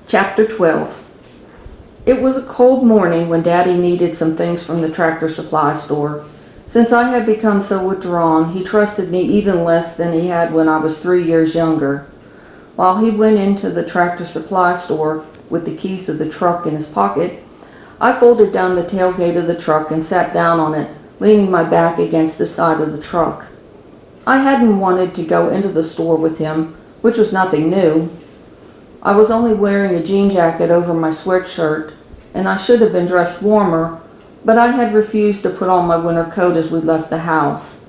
Chapter 12. It was a cold morning when Daddy needed some things from the Tractor Supply store. Since I had become so withdrawn, he trusted me even less than he had when I was 3 years younger. While he went into the Tractor Supply store with the keys to the truck in his pocket, I folded down the tailgate of the truck and sat down on it, leaning my back against the side of the truck. I hadn't wanted to go into the store with him, which was nothing new. I was only wearing a jean jacket over my sweatshirt, and I should have been dressed warmer, but I had refused to put on my winter coat as we left the house.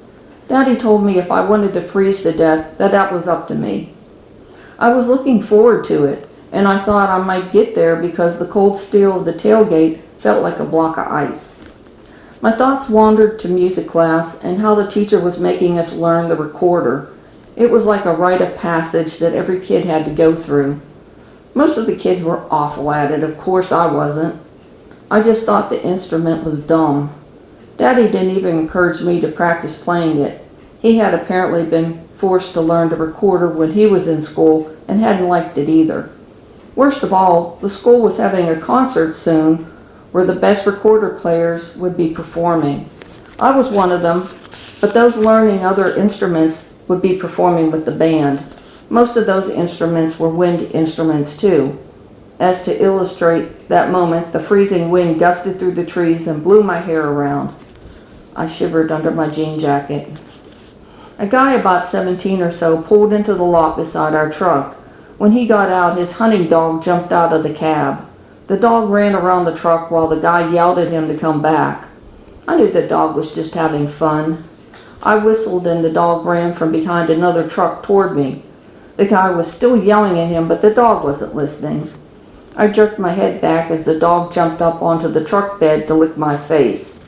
Daddy told me if I wanted to freeze to death, that was up to me. I was looking forward to it, and I thought I might get there because the cold steel of the tailgate felt like a block of ice. My thoughts wandered to music class and how the teacher was making us learn the recorder. It was like a rite of passage that every kid had to go through. Most of the kids were awful at it. Of course I wasn't. I just thought the instrument was dumb. Daddy didn't even encourage me to practice playing it. He had apparently been forced to learn the recorder when he was in school and hadn't liked it either. Worst of all, the school was having a concert soon where the best recorder players would be performing. I was one of them, but those learning other instruments would be performing with the band. Most of those instruments were wind instruments too. As to illustrate that moment, the freezing wind gusted through the trees and blew my hair around. I shivered under my jean jacket. A guy about 17 or so pulled into the lot beside our truck. When he got out, his hunting dog jumped out of the cab. The dog ran around the truck while the guy yelled at him to come back. I knew the dog was just having fun. I whistled and the dog ran from behind another truck toward me. The guy was still yelling at him, but the dog wasn't listening. I jerked my head back as the dog jumped up onto the truck bed to lick my face.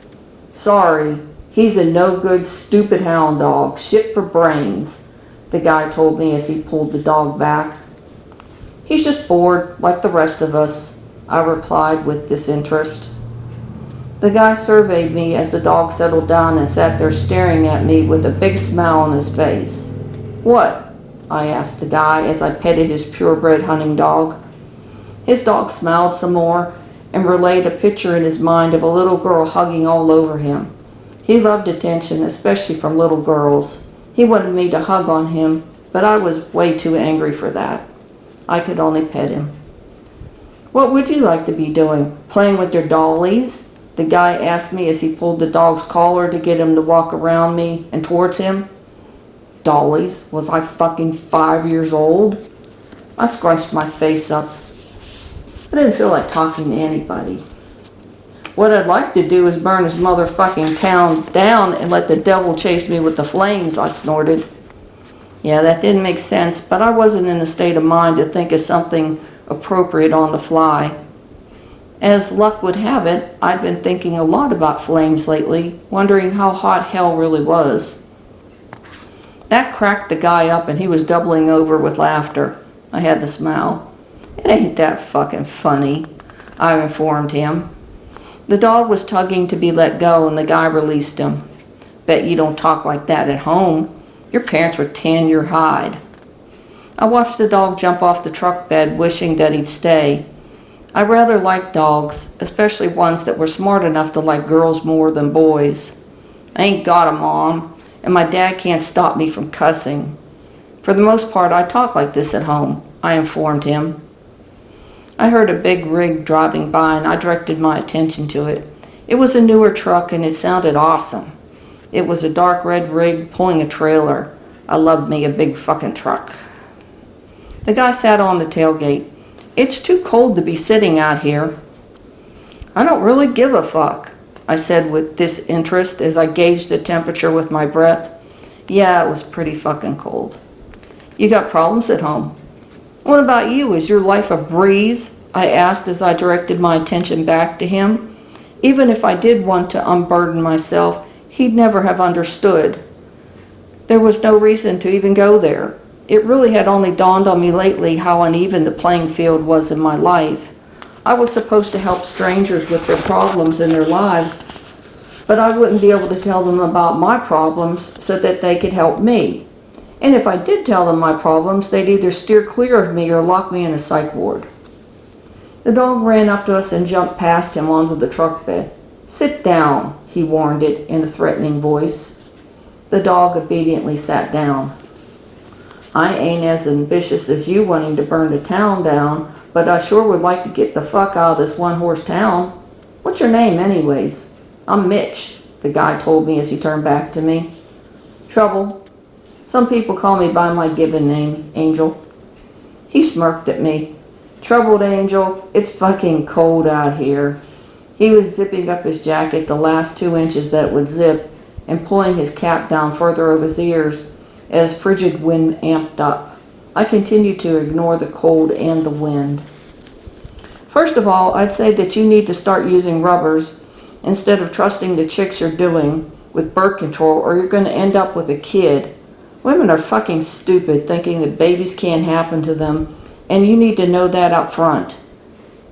"Sorry, he's a no-good, stupid hound dog, shit for brains," the guy told me as he pulled the dog back. "He's just bored, like the rest of us," I replied with disinterest. The guy surveyed me as the dog settled down and sat there staring at me with a big smile on his face. "What?" I asked the guy as I petted his purebred hunting dog. His dog smiled some more and relayed a picture in his mind of a little girl hugging all over him. He loved attention, especially from little girls. He wanted me to hug on him, but I was way too angry for that. I could only pet him. "What would you like to be doing? Playing with your dollies?" the guy asked me as he pulled the dog's collar to get him to walk around me and towards him. Dollies? Was I fucking 5 years old? I scrunched my face up. I didn't feel like talking to anybody. "What I'd like to do is burn his motherfucking town down and let the devil chase me with the flames," I snorted. Yeah, that didn't make sense, but I wasn't in a state of mind to think of something appropriate on the fly. As luck would have it, I'd been thinking a lot about flames lately, wondering how hot hell really was. That cracked the guy up and he was doubling over with laughter. I had to smile. "It ain't that fucking funny," I informed him. The dog was tugging to be let go and the guy released him. "Bet you don't talk like that at home. Your parents would tan your hide." I watched the dog jump off the truck bed, wishing that he'd stay. I rather liked dogs, especially ones that were smart enough to like girls more than boys. I ain't got a mom, and my dad can't stop me from cussing. For the most part, I talk like this at home, I informed him. I heard a big rig driving by and I directed my attention to it. It was a newer truck and it sounded awesome. It was a dark red rig pulling a trailer. I loved me a big fucking truck. The guy sat on the tailgate. "It's too cold to be sitting out here." "I don't really give a fuck," I said with disinterest as I gauged the temperature with my breath. Yeah, it was pretty fucking cold. "You got problems at home?" "What about you? Is your life a breeze?" I asked as I directed my attention back to him. Even if I did want to unburden myself, he'd never have understood. There was no reason to even go there. It really had only dawned on me lately how uneven the playing field was in my life. I was supposed to help strangers with their problems in their lives, but I wouldn't be able to tell them about my problems so that they could help me. And if I did tell them my problems, they'd either steer clear of me or lock me in a psych ward. The dog ran up to us and jumped past him onto the truck bed. "Sit down," he warned it in a threatening voice. The dog obediently sat down. "I ain't as ambitious as you wanting to burn the town down, but I sure would like to get the fuck out of this one-horse town. What's your name, anyways?" "I'm Mitch," the guy told me as he turned back to me. "Trouble. Some people call me by my given name, Angel." He smirked at me. "Troubled Angel, it's fucking cold out here." He was zipping up his jacket the last 2 inches that it would zip and pulling his cap down further over his ears as frigid wind amped up. I continued to ignore the cold and the wind. "First of all, I'd say that you need to start using rubbers instead of trusting the chicks you're doing with birth control, or you're going to end up with a kid. Women are fucking stupid thinking that babies can't happen to them, and you need to know that up front.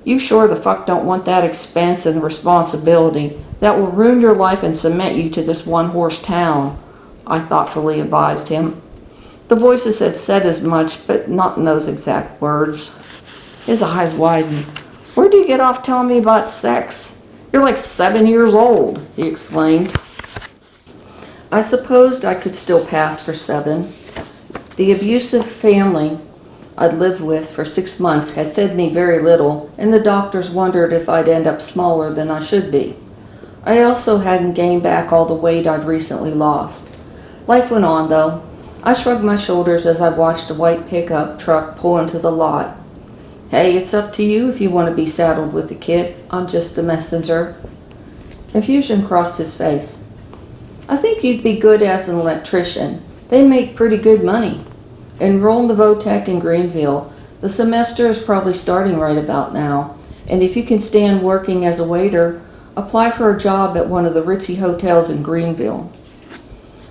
You sure the fuck don't want that expense and responsibility that will ruin your life and cement you to this one-horse town," I thoughtfully advised him. The voices had said as much, but not in those exact words. His eyes widened. "Where do you get off telling me about sex? You're like 7 years old," he explained. I supposed I could still pass for 7. The abusive family I'd lived with for 6 months had fed me very little, and the doctors wondered if I'd end up smaller than I should be. I also hadn't gained back all the weight I'd recently lost. Life went on, though. I shrugged my shoulders as I watched a white pickup truck pull into the lot. "Hey, it's up to you if you want to be saddled with a kid. I'm just the messenger." Confusion crossed his face. "I think you'd be good as an electrician. They make pretty good money. Enroll in the Votech in Greenville. The semester is probably starting right about now. And if you can stand working as a waiter, apply for a job at one of the ritzy hotels in Greenville.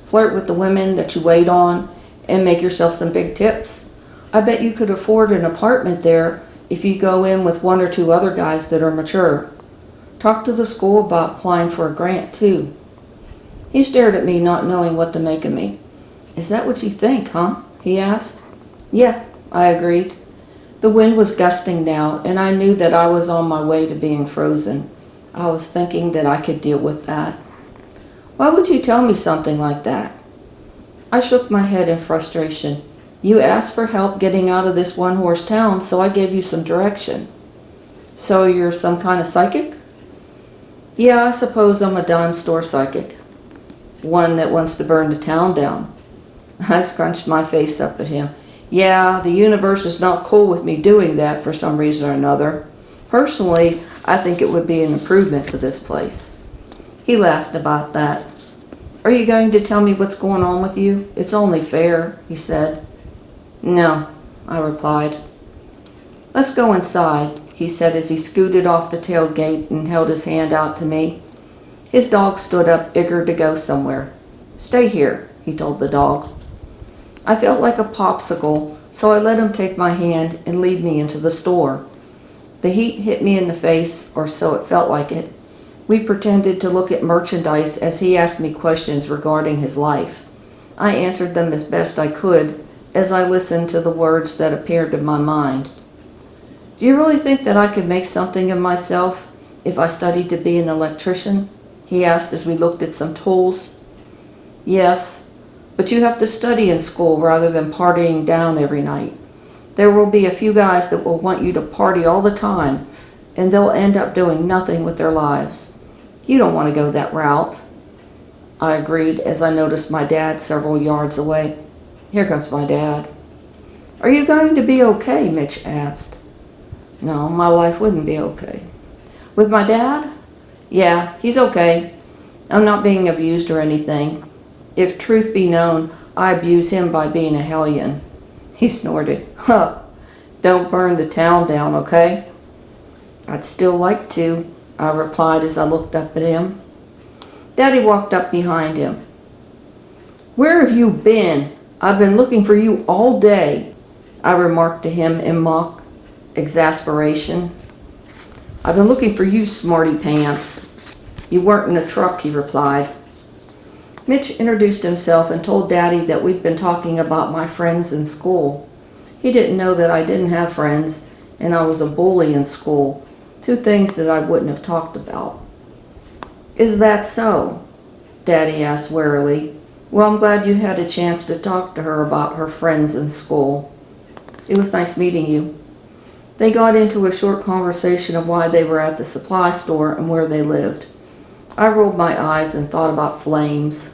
Flirt with the women that you wait on and make yourself some big tips. I bet you could afford an apartment there if you go in with 1 or 2 other guys that are mature. Talk to the school about applying for a grant, too." He stared at me, not knowing what to make of me. "Is that what you think, huh?" he asked. "Yeah," I agreed. The wind was gusting now, and I knew that I was on my way to being frozen. I was thinking that I could deal with that. "Why would you tell me something like that?" I shook my head in frustration. "You asked for help getting out of this one-horse town, so I gave you some direction." "So you're some kind of psychic?" "Yeah, I suppose I'm a dime store psychic. One that wants to burn the town down." I scrunched my face up at him. "Yeah, the universe is not cool with me doing that for some reason or another. Personally, I think it would be an improvement to this place." He laughed about that. "Are you going to tell me what's going on with you? It's only fair," he said. "No," I replied. "Let's go inside," he said as he scooted off the tailgate and held his hand out to me. His dog stood up, eager to go somewhere. "Stay here," he told the dog. I felt like a popsicle, so I let him take my hand and lead me into the store. The heat hit me in the face, or so it felt like it. We pretended to look at merchandise as he asked me questions regarding his life. I answered them as best I could as I listened to the words that appeared in my mind. "Do you really think that I could make something of myself if I studied to be an electrician?" he asked as we looked at some tools. "Yes, but you have to study in school rather than partying down every night. There will be a few guys that will want you to party all the time, and they'll end up doing nothing with their lives. You don't want to go that route." I agreed as I noticed my dad several yards away. Here comes my dad. "Are you going to be okay?" Mitch asked. "No, my life wouldn't be okay." "With my dad?" "Yeah, he's okay. I'm not being abused or anything. If truth be known, I abuse him by being a hellion." He snorted. "Huh, don't burn the town down, okay?" "I'd still like to," I replied as I looked up at him. Daddy walked up behind him. "Where have you been? I've been looking for you all day," I remarked to him in mock exasperation. "I've been looking for you, smarty pants." "You weren't in a truck," he replied. Mitch introduced himself and told Daddy that we'd been talking about my friends in school. He didn't know that I didn't have friends, and I was a bully in school. Two things that I wouldn't have talked about. Is that so? Daddy asked warily. Well, I'm glad you had a chance to talk to her about her friends in school. It was nice meeting you. They got into a short conversation of why they were at the supply store and where they lived. I rolled my eyes and thought about flames.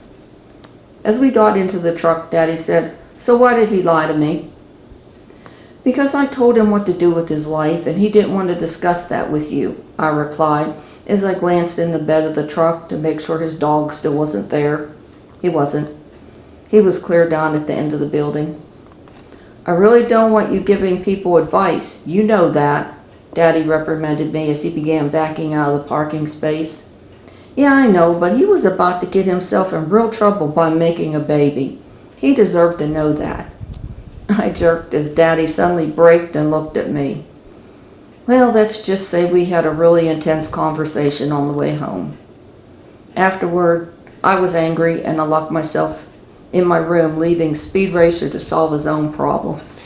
As we got into the truck, Daddy said, So why did he lie to me? Because I told him what to do with his life, and he didn't want to discuss that with you, I replied, as I glanced in the bed of the truck to make sure his dog still wasn't there. He wasn't. He was clear down at the end of the building. I really don't want you giving people advice. You know that, Daddy reprimanded me as he began backing out of the parking space. Yeah, I know, but he was about to get himself in real trouble by making a baby. He deserved to know that. I jerked as Daddy suddenly braked and looked at me. Well, let's just say we had a really intense conversation on the way home. Afterward, I was angry and I locked myself in my room, leaving Speed Racer to solve his own problems.